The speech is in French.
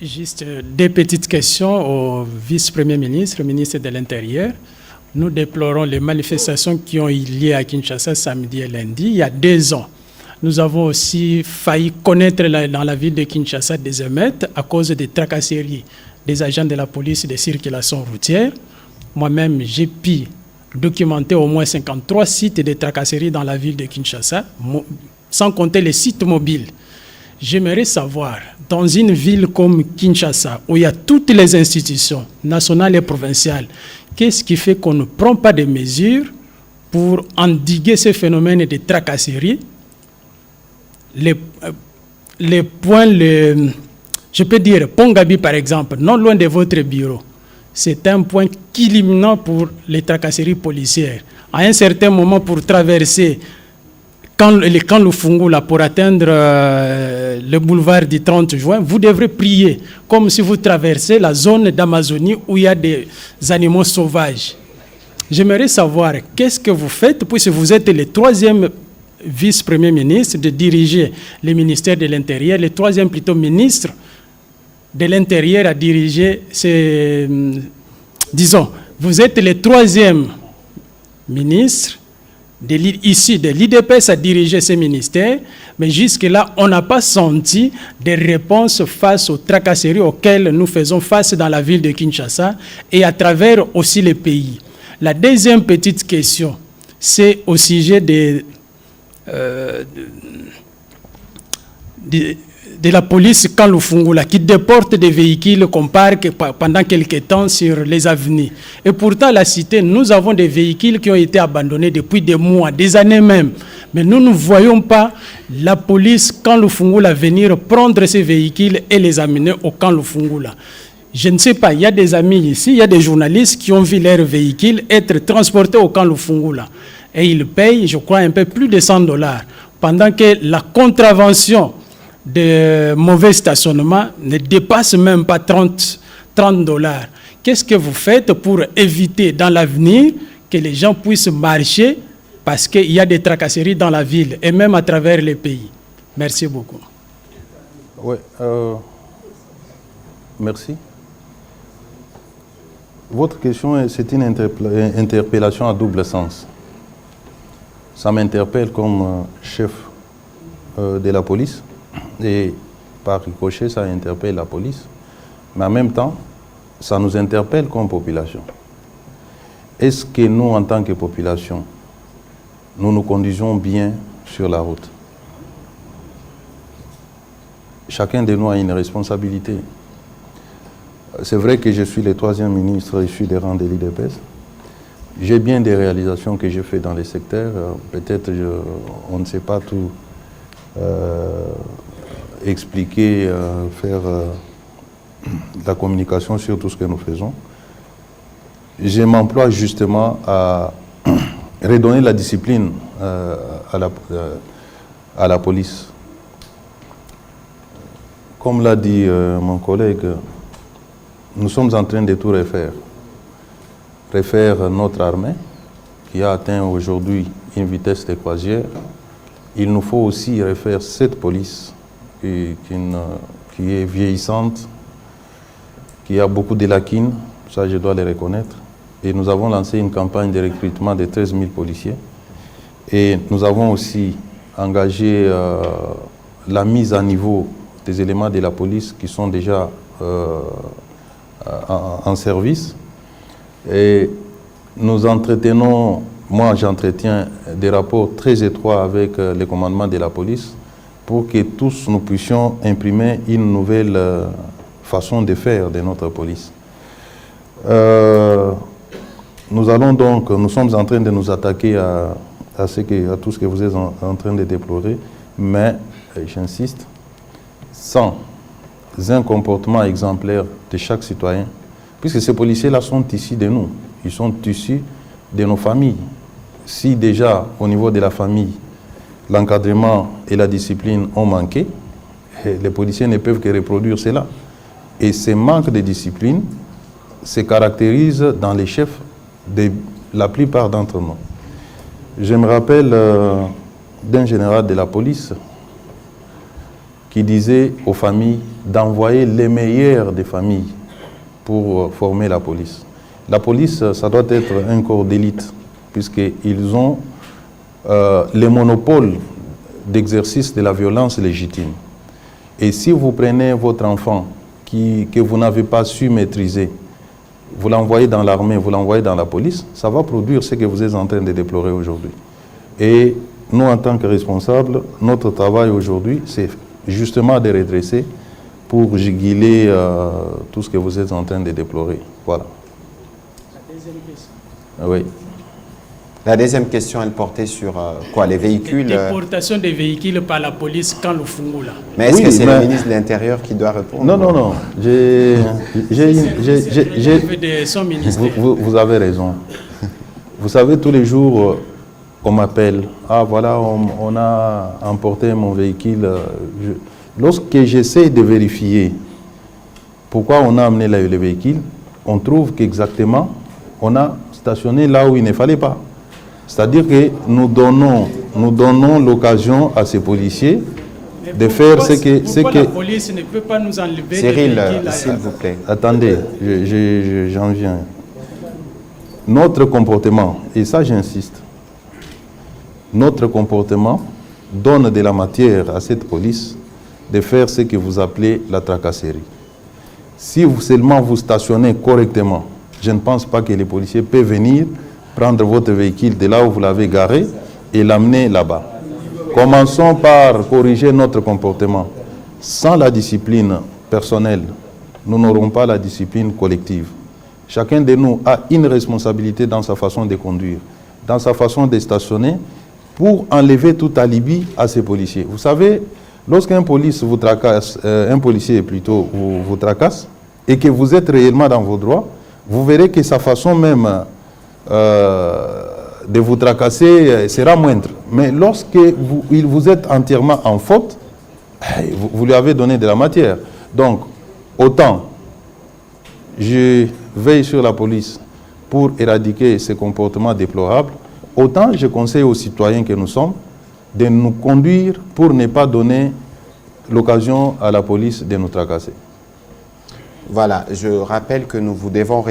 Juste deux petites questions au vice-premier ministre, ministre de l'Intérieur. Nous déplorons les manifestations qui ont eu lieu à Kinshasa samedi et lundi, il y a 2 ans. Nous avons aussi failli connaître dans la ville de Kinshasa des émeutes à cause des tracasseries des agents de la police de circulation routière. Moi-même, j'ai pu documenter au moins 53 sites de tracasseries dans la ville de Kinshasa, sans compter les sites mobiles. J'aimerais savoir, dans une ville comme Kinshasa, où il y a toutes les institutions nationales et provinciales, qu'est-ce qui fait qu'on ne prend pas de mesures pour endiguer ce phénomène de tracasserie? Les points, je peux dire, Pongabi par exemple, non loin de votre bureau, c'est un point culminant pour les tracasseries policières. À un certain moment, pour traverser le camp Lufungula pour atteindre le boulevard du 30 juin, vous devrez prier, comme si vous traversez la zone d'Amazonie où il y a des animaux sauvages. J'aimerais savoir, qu'est-ce que vous faites, puisque vous êtes le 3e vice-premier ministre de diriger le ministère de l'Intérieur, le 3e plutôt ministre de l'Intérieur à diriger disons, vous êtes le 3e ministre ici de l'IDPS à diriger ce ministère, mais jusque-là, on n'a pas senti de réponse face aux tracasseries auxquelles nous faisons face dans la ville de Kinshasa et à travers aussi le pays. La deuxième petite question, c'est au sujet de la police Kanlufungula qui déporte des véhicules qu'on parque pendant quelques temps sur les avenues. Et pourtant, la cité, nous avons des véhicules qui ont été abandonnés depuis des mois, des années même. Mais nous ne voyons pas la police Kanlufungula venir prendre ces véhicules et les amener au Kanlufungula. Je ne sais pas, il y a des amis ici, il y a des journalistes qui ont vu leurs véhicules être transportés au Kanlufungula. Et ils payent, je crois, un peu plus de $100, pendant que la contravention de mauvais stationnement ne dépasse même pas $30. Qu'est-ce que vous faites pour éviter dans l'avenir que les gens puissent marcher parce qu'il y a des tracasseries dans la ville et même à travers les pays? Merci beaucoup. Oui, merci. Votre question, c'est une interpellation à double sens. Ça m'interpelle comme chef de la police. Et par ricochet, ça interpelle la police. Mais en même temps, ça nous interpelle comme population. Est-ce que nous, en tant que population, nous nous conduisons bien sur la route? Chacun de nous a une responsabilité. C'est vrai que je suis le 3e ministre issu des rangs de l'IDPS. J'ai bien des réalisations que j'ai faites dans les secteurs. Peut-être on ne sait pas tout expliquer, faire la communication sur tout ce que nous faisons. Je m'emploie justement à redonner la discipline à la police. Comme l'a dit mon collègue, nous sommes en train de tout refaire. Refaire notre armée, qui a atteint aujourd'hui une vitesse de croisière. Il nous faut aussi refaire cette police qui est vieillissante, qui a beaucoup de lacunes, ça je dois les reconnaître. Et nous avons lancé une campagne de recrutement de 13 000 policiers. Et nous avons aussi engagé la mise à niveau des éléments de la police qui sont déjà en service. Et nous entretenons, moi j'entretiens des rapports très étroits avec les commandements de la police pour que tous nous puissions imprimer une nouvelle façon de faire de notre police. Nous sommes en train de nous attaquer à tout ce que vous êtes en train de déplorer, mais, j'insiste, sans un comportement exemplaire de chaque citoyen, puisque ces policiers-là sont issus de nous, ils sont issus de nos familles. Si déjà, au niveau de la famille, l'encadrement et la discipline ont manqué, les policiers ne peuvent que reproduire cela. Et ce manque de discipline se caractérise dans les chefs de la plupart d'entre nous. Je me rappelle d'un général de la police qui disait aux familles d'envoyer les meilleurs des familles pour former la police. La police, ça doit être un corps d'élite, puisqu'ils ont les monopoles d'exercice de la violence légitime. Et si vous prenez votre enfant que vous n'avez pas su maîtriser, vous l'envoyez dans l'armée, vous l'envoyez dans la police, ça va produire ce que vous êtes en train de déplorer aujourd'hui. Et nous, en tant que responsables, notre travail aujourd'hui, c'est justement de redresser pour juguler tout ce que vous êtes en train de déplorer. Voilà. La deuxième question. Oui. La deuxième question, elle portait sur quoi? Les véhicules. Déportation des véhicules par la police quand le Fungula. Mais est-ce Oui, que c'est mais- le ministre de l'Intérieur qui doit répondre? Non, non, non. Son ministère. Vous avez raison. Vous savez, tous les jours, on m'appelle. Ah, voilà, on a emporté mon véhicule. Lorsque j'essaie de vérifier pourquoi on a amené le véhicule, on trouve qu'exactement, on a stationné là où il ne fallait pas. C'est-à-dire que nous donnons l'occasion à ces policiers de faire ce que... Pourquoi la police ne peut pas nous enlever Cyril, des véhicules s'il vous plaît. Attendez, j'en viens. Notre comportement, et ça j'insiste, notre comportement donne de la matière à cette police de faire ce que vous appelez la tracasserie. Si seulement vous stationnez correctement, je ne pense pas que les policiers peuvent venir prendre votre véhicule de là où vous l'avez garé et l'amener là-bas. Commençons par corriger notre comportement. Sans la discipline personnelle, nous n'aurons pas la discipline collective. Chacun de nous a une responsabilité dans sa façon de conduire, dans sa façon de stationner, pour enlever tout alibi à ces policiers. Vous savez, lorsqu'un policier vous tracasse, vous tracasse, et que vous êtes réellement dans vos droits, vous verrez que sa façon même de vous tracasser sera moindre. Mais lorsque vous êtes entièrement en faute, vous lui avez donné de la matière. Donc, autant je veille sur la police pour éradiquer ces comportements déplorables, autant je conseille aux citoyens que nous sommes de nous conduire pour ne pas donner l'occasion à la police de nous tracasser. Voilà, je rappelle que nous vous devons